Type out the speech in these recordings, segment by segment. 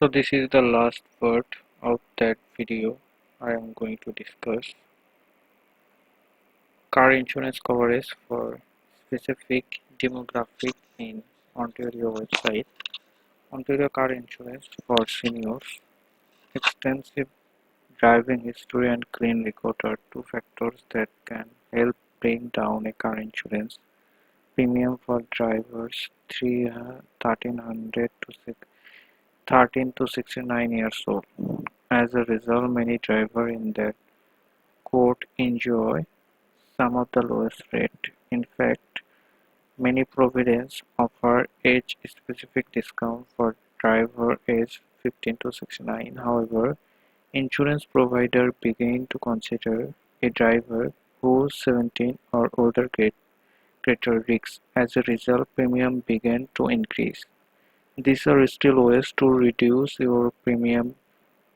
So this is the last part of that video. I am going to discuss car insurance coverage for specific demographic in Ontario website. Ontario car insurance for seniors. Extensive driving history and clean record are two factors that can help bring down a car insurance premium for drivers 1300 to 13 to 69 years old. As a result, many drivers in that cohort enjoy some of the lowest rate. In fact, many providers offer age-specific discount for driver age 15 to 69. However, insurance providers begin to consider a driver who's 17 or older greater risks. As a result, premium began to increase. These are still ways to reduce your premium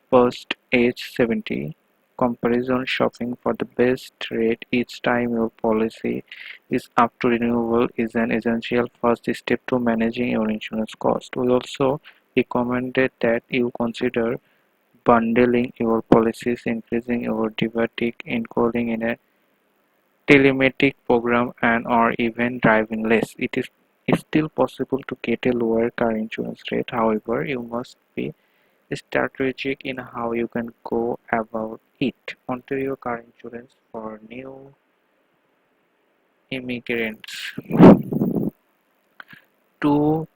post age 70. Comparison shopping for the best rate each time your policy is up to renewal is an essential first step to managing your insurance cost. We also recommended that you consider bundling your policies, increasing your DVT, including in a telematic program and or even driving less. It is still possible to get a lower car insurance rate. However, you must be strategic in how you can go about it. Ontario car insurance for new immigrants. To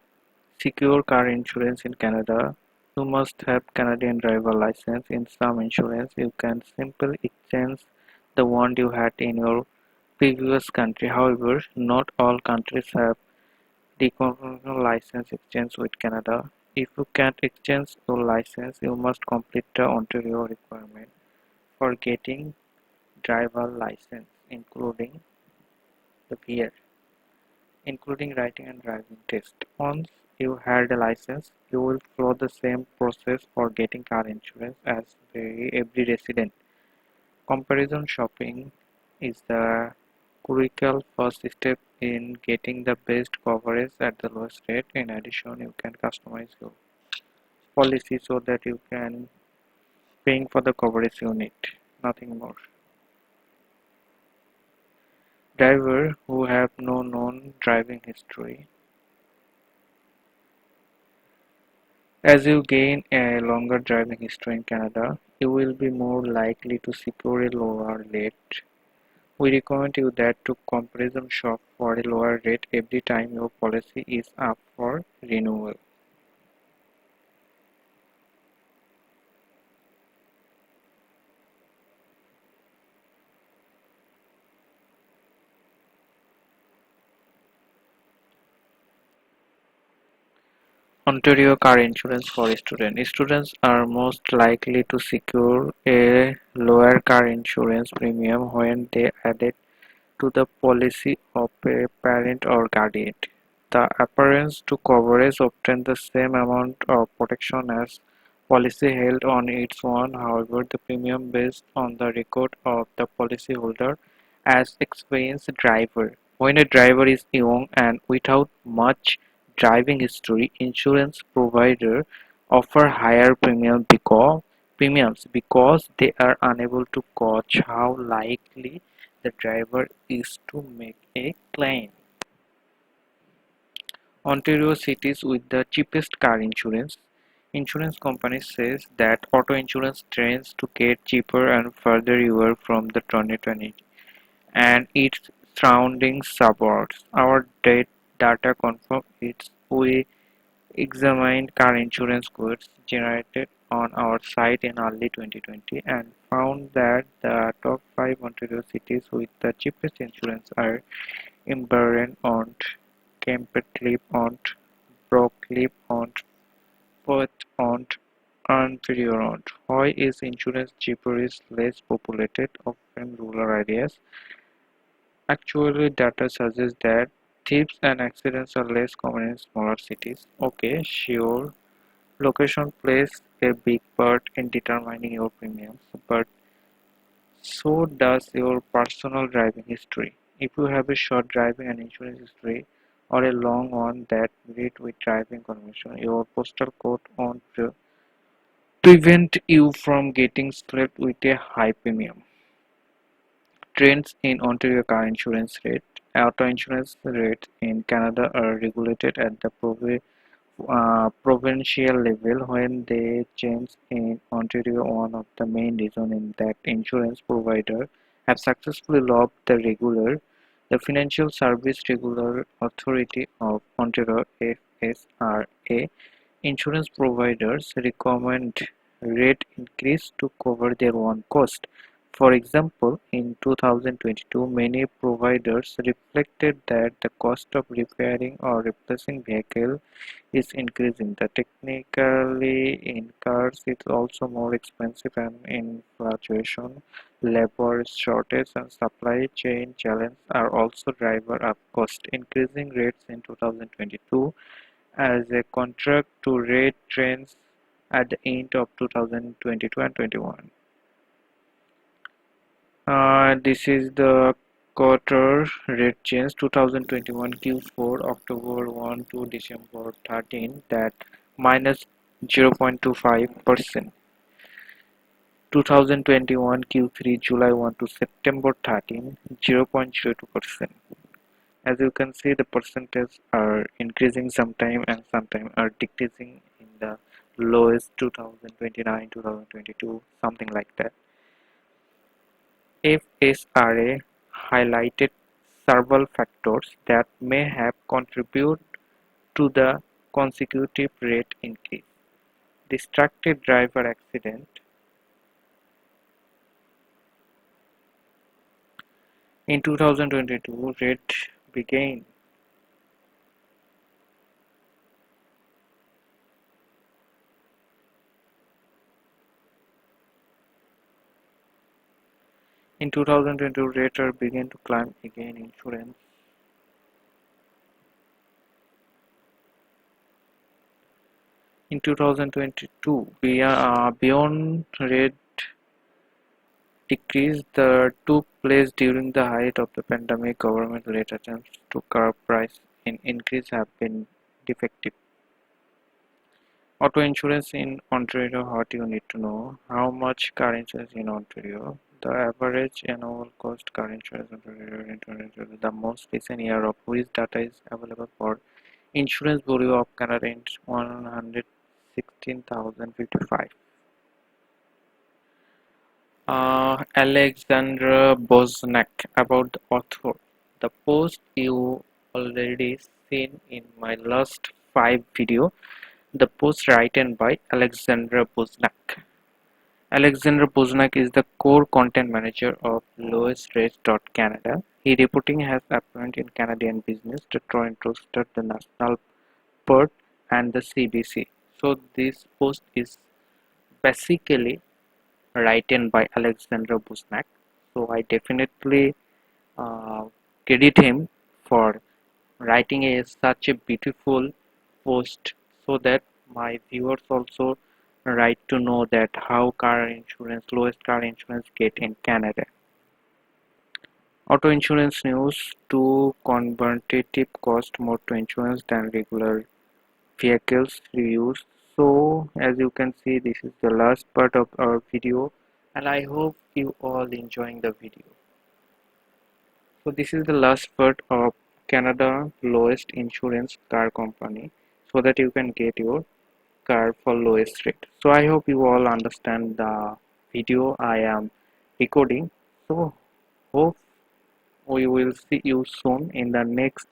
secure car insurance in Canada, you must have Canadian driver license. In some insurance, you can simply exchange the one you had in your previous country. However, not all countries have the conventional license exchange with Canada. If you can't exchange your license, you must complete the Ontario requirement for getting driver license, the VR, including writing and driving test. Once you have a license, you will follow the same process for getting car insurance as every resident. Comparison shopping is the critical first step in getting the best coverage at the lowest rate. In addition, you can customize your policy so that you can paying for the coverage you need, nothing more. Driver who have no known driving history. As you gain a longer driving history in Canada, you will be more likely to secure a lower rate. We recommend you that to comparison shop for a lower rate every time your policy is up for renewal. Ontario car insurance for students. Students are most likely to secure a lower car insurance premium when they add it to the policy of a parent or guardian. The appearance to coverage obtains the same amount of protection as policy held on its own. However, the premium based on the record of the policyholder as experienced driver. When a driver is young and without much driving history, insurance provider offer higher premiums because they are unable to gauge how likely the driver is to make a claim. Ontario cities with the cheapest car insurance. Insurance company says that auto insurance tends to get cheaper and further you from the 2020 and its surrounding suburbs. Our data confirm it. We examined car insurance quotes generated on our site in early 2020 and found that the top 5 Ontario cities with the cheapest insurance are Inverend-Ont, Kemptcliffe-Ont, Brockcliffe-Ont, Perth-Ont, and Ontario-Ont. Why is insurance cheaper is less populated, often rural areas? Actually, data suggests that thieves and accidents are less common in smaller cities. Okay, sure, location plays a big part in determining your premiums, but so does your personal driving history. If you have a short driving and insurance history or a long one that meet with driving convention, your postal code won't prevent you from getting slapped with a high premium. Trends in Ontario car insurance rate. Auto insurance rates in Canada are regulated at the provincial level. When they change in Ontario, one of the main reasons is that insurance providers have successfully lobbied the Financial Service Regular Authority of Ontario (FSRA). Insurance providers recommend rate increase to cover their own cost. For example, in 2022, many providers reflected that the cost of repairing or replacing vehicle is increasing. The technically in cars is also more expensive, and inflation, labor shortage and supply chain challenge are also driver up cost. Increasing rates in 2022 as a contract to rate trends at the end of 2022 and 21. This is the quarter rate change 2021 Q4 October 1 to December 13 that minus 0.25%. 2021 Q3 July 1 to September 13 0.02%. As you can see, the percentages are increasing sometime and sometime are decreasing in the lowest 2029, 2022, something like that. FSRA highlighted several factors that may have contributed to the consecutive rate increase. Distracted driver accident. In 2022, rate began In 2022, rates began to climb again. Insurance in 2022, beyond rate decrease that took place during the height of the pandemic, government-led attempts to curb price increase have been defective. Auto insurance in Ontario. What you need to know: how much car insurance in Ontario? The average annual cost car insurance in Ontario. The most recent year of which data is available for Insurance Bureau of Canada in 116,055. Alexandra Bosnak about the author. The post you already seen in my last 5 video. The post written by Alexandra Bosnak. Alexander Boznak is the core content manager of lowest-rates.canada. His reporting has appeared in Canadian Business, the Toronto Star, the National Port, and the CBC. So this post is basically written by Alexander Boznak. So I definitely uh, credit him for writing such a beautiful post so that my viewers also right to know that how car insurance lowest car insurance get in Canada. Auto insurance news: to competitive cost more to insurance than regular vehicles reviews. So as you can see, this is the last part of our video, and I hope you all enjoying the video. So this is the last part of Canada lowest insurance car company, so that you can get your car for lowest rate. So I hope you all understand the video I am recording. So hope we will see you soon in the next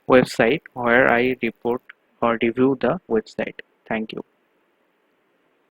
website where I report or review the website. Thank you.